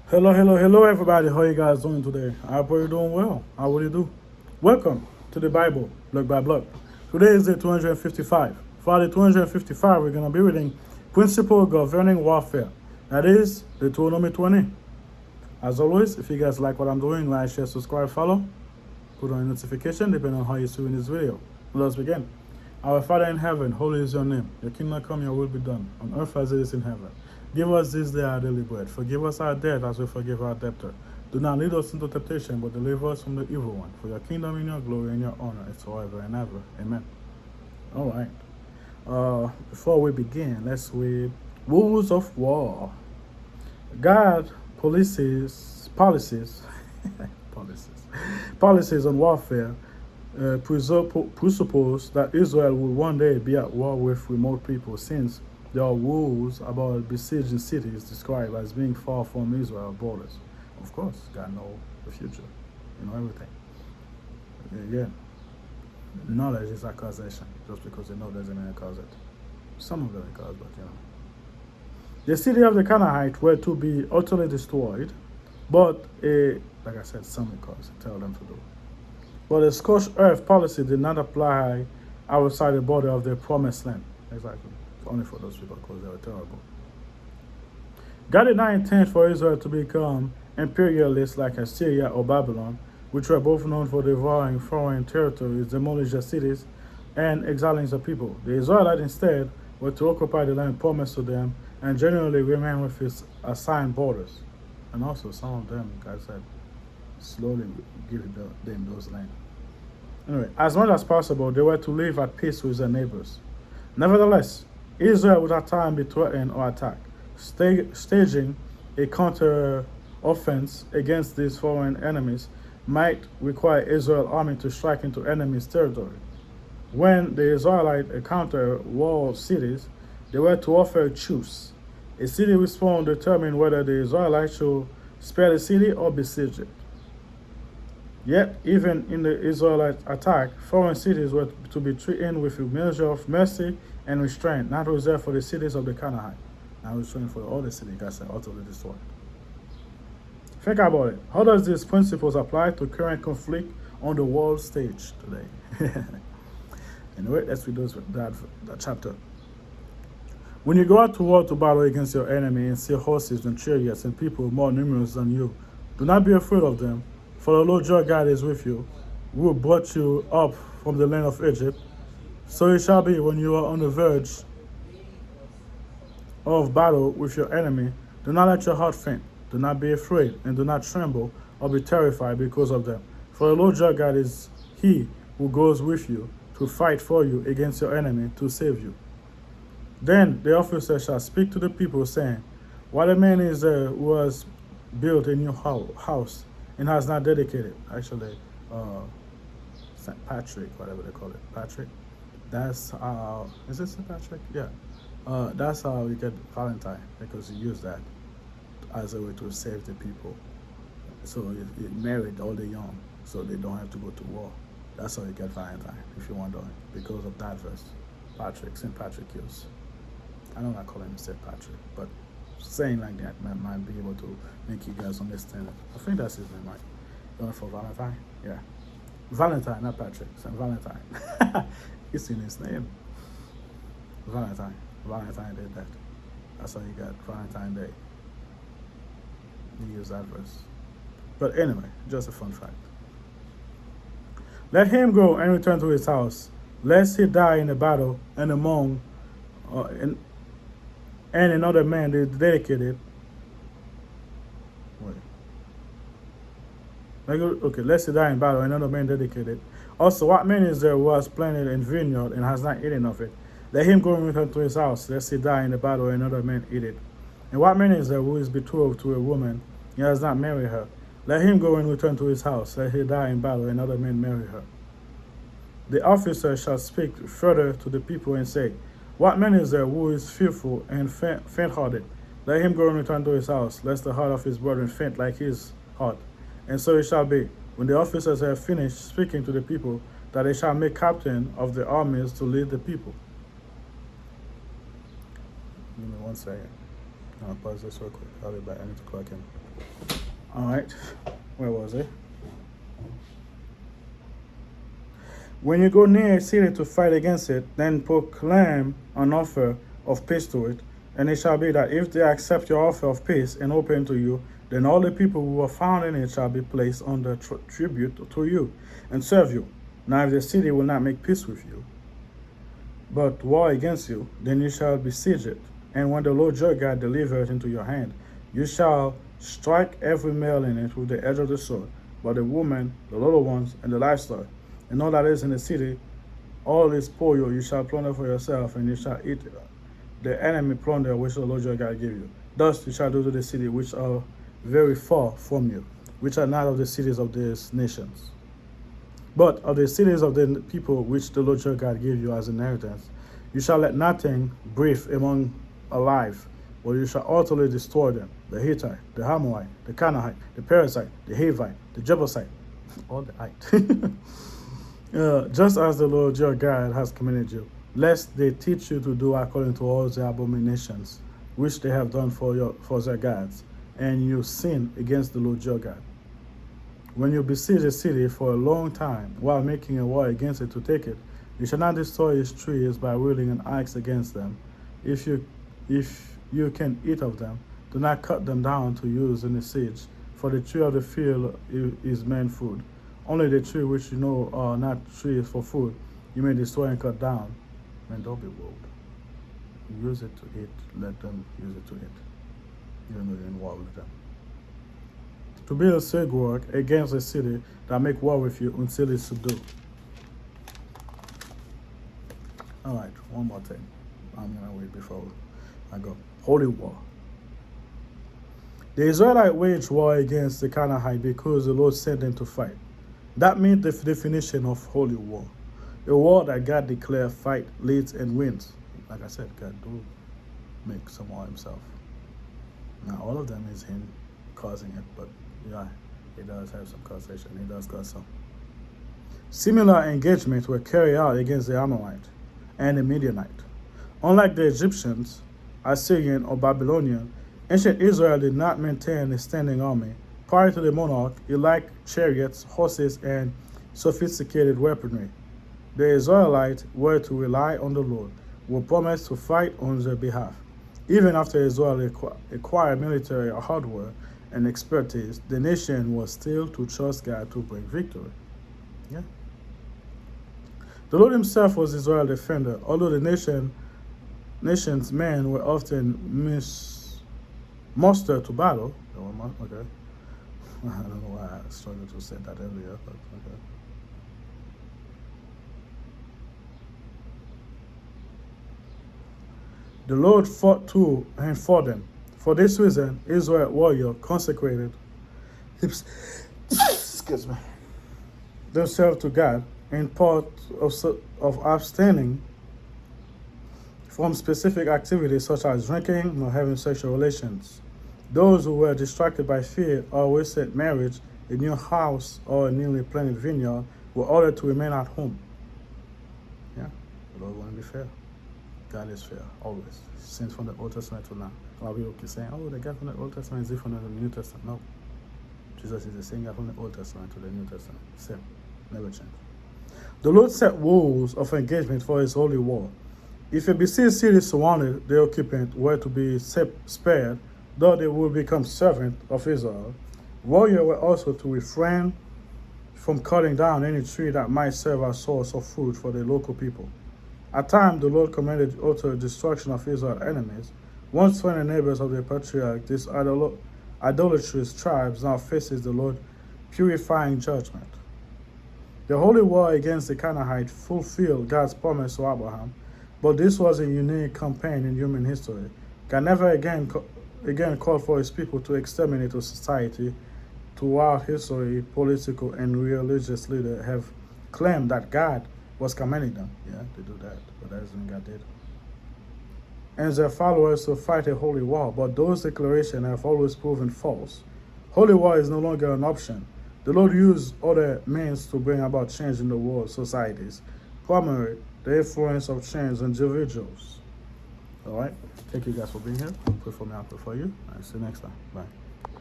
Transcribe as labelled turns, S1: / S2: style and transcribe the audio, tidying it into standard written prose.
S1: Hello, everybody. How you guys doing today? I hope you're doing well. How will you do? Welcome to the Bible, block by block. Today is day 255. For day 255, we're going to be reading Principle Governing Warfare. That is Deuteronomy 20. As always, if you guys like what I'm doing, like, share, subscribe, follow, put on a notification depending on how you're viewing this video. Let's begin. Our Father in heaven, holy is your name. Your kingdom come, your will be done, on earth as it is in heaven. Give us this day our daily bread. Forgive us our debt as we forgive our debtor. Do not lead us into temptation, but deliver us from the evil one. For your kingdom and your glory and your honor is forever and ever. Amen. All right. Before we begin, let's read Rules of War. God policies policies policies on warfare presuppose that Israel will one day be at war with remote people, since there are rules about besieging cities described as being far from Israel's borders. Of course, God knows the future, everything. Yeah, knowledge is a causation. Just because you know doesn't mean it cause it. Some of them it cause, but The city of the Canaanites were to be utterly destroyed, but like I said, some it cause, tell them to do. But the scorched earth policy did not apply outside the border of the promised land. Exactly. Only for those people because they were terrible. God did not intend for Israel to become imperialists like Assyria or Babylon, which were both known for devouring foreign territories, demolishing their cities, and exiling the people. The Israelites instead were to occupy the land promised to them and generally remain with its assigned borders. And also, some of them, God said, slowly give them those lands. Anyway, as much as possible, they were to live at peace with their neighbors. Nevertheless, Israel would at times be threatened or attacked. Staging a counter-offense against these foreign enemies might require Israel's army to strike into enemy's territory. When the Israelites encountered walled cities, they were to offer a truce. A city response determined whether the Israelites should spare the city or besiege it. Yet, even in the Israelite attack, foreign cities were to be treated with a measure of mercy and restraint, not reserved for the cities of the Canaanite. Not restrained for all the cities, God said, utterly destroyed. Think about it. How does these principles apply to current conflict on the world stage today? Anyway, let's read that chapter. When you go out to war to battle against your enemy and see horses and chariots and people more numerous than you, do not be afraid of them. For the Lord your God is with you, who brought you up from the land of Egypt. So it shall be when you are on the verge of battle with your enemy. Do not let your heart faint. Do not be afraid, and do not tremble or be terrified because of them. For the Lord your God is he who goes with you to fight for you against your enemy to save you. Then the officer shall speak to the people, saying, what a man is there who has built a new house and has not dedicated. Actually, St. Patrick, whatever they call it, Patrick. That's is it St. Patrick? Yeah. That's how we get Valentine, because you use that as a way to save the people. So it married all the young, so they don't have to go to war. That's how you get Valentine, if you're wondering, because of that verse. Patrick, St. Patrick use. I don't like calling him St. Patrick, but saying like that might be able to make you guys understand it. I think that's his name, right? Going for Valentine? Yeah. Valentine, not Patrick. St. Valentine. You seen his name. Valentine. Valentine did that. That's how you got Valentine Day. He used that verse. But anyway, just a fun fact. Let him go and return to his house, lest he die in the battle and among and another man is dedicated. Wait. Okay, lest he die in battle, another man dedicated. Also, what man is there who has planted a vineyard and has not eaten of it? Let him go and return to his house, lest he die in the battle, and another man eat it. And what man is there who is betrothed to a woman and has not married her? Let him go and return to his house, lest he die in battle, and another man marry her. The officer shall speak further to the people and say, what man is there who is fearful and faint-hearted? Let him go and return to his house, lest the heart of his brethren faint like his heart. And so it shall be, when the officers have finished speaking to the people, that they shall make captain of the armies to lead the people. Give me 1 second. I'll pause this real quick. I'll be back. I need to clock in. All right. Where was it? When you go near a city to fight against it, then proclaim an offer of peace to it. And it shall be that if they accept your offer of peace and open to you, then all the people who are found in it shall be placed under tribute to you and serve you. Now if the city will not make peace with you, but war against you, then you shall besiege it. And when the Lord your God deliver it into your hand, you shall strike every male in it with the edge of the sword, but the woman, the little ones, and the livestock, and all that is in the city, all is spoil you shall plunder for yourself, and you shall eat the enemy plunder which the Lord your God give you. Thus you shall do to the city which are very far from you, which are not of the cities of these nations, but of the cities of the people which the Lord your God gave you as inheritance. You shall let nothing breathe among alive, or you shall utterly destroy them: the Hittite, the Amorite, the Canaanite, the Perizzite, the Hivite, the Jebusite, all the ite. Just as the Lord your God has commanded you, lest they teach you to do according to all the abominations which they have done for their gods, and you sin against the Lord your God. When you besiege a city for a long time, while making a war against it to take it, you shall not destroy its trees by wielding an axe against them. If you can eat of them, do not cut them down to use in the siege, for the tree of the field is man's food. Only the tree which you know are not trees for food, you may destroy and cut down. Man, don't be rude. Use it to eat, let them use it to eat. Even though you're in war with them. To build a siege work against a city that make war with you until it's subdued. Alright, one more thing. I'm gonna wait before I go. Holy war. The Israelites waged war against the Canaanite because the Lord sent them to fight. That means the definition of holy war. A war that God declared, fight, leads, and wins. Like I said, God do make some war himself. Now, all of them is him causing it, but yeah, he does have some causation. He does cause some. Similar engagements were carried out against the Amorite and the Midianite. Unlike the Egyptians, Assyrian, or Babylonian, ancient Israel did not maintain a standing army. Prior to the monarch, it lacked chariots, horses, and sophisticated weaponry. The Israelites were to rely on the Lord, who promised to fight on their behalf. Even after Israel acquired military hardware and expertise, the nation was still to trust God to bring victory. Yeah. The Lord himself was Israel's defender, although the nation's men were often mustered to battle. Okay. I don't know why I struggled to say that earlier, but okay. The Lord fought to and for them. For this reason, Israel warrior consecrated excuse me, themselves to God in part of abstaining from specific activities such as drinking or having sexual relations. Those who were distracted by fear or wasted marriage, a new house, or a newly planted vineyard were ordered to remain at home. Yeah, the Lord want to be fair. God is fair, always. Since from the Old Testament to now. A lot of people keep saying, oh, the God from the Old Testament is different than the New Testament. No. Jesus is the same God from the Old Testament to the New Testament. Same. Never change. The Lord set rules of engagement for his holy war. If a besieged city surrounded the occupant were to be spared, though they would become servants of Israel, warriors were also to refrain from cutting down any tree that might serve as source of food for the local people. At times, the Lord commanded utter destruction of Israel's enemies. Once friendly neighbors of the patriarch, these idolatrous tribes now faces the Lord purifying judgment. The holy war against the Canaanites fulfilled God's promise to Abraham, but this was a unique campaign in human history. God never again called for his people to exterminate a society. Throughout history, political and religious leaders have claimed that God was commanding them. Yeah, they do that, but that isn't what God did. And their followers to fight a holy war, but those declarations have always proven false. Holy war is no longer an option. The Lord used other means to bring about change in the world societies, primarily the influence of change on individuals. All right. Thank you guys for being here. Pray for me. I pray for you. All right. See you next time. Bye.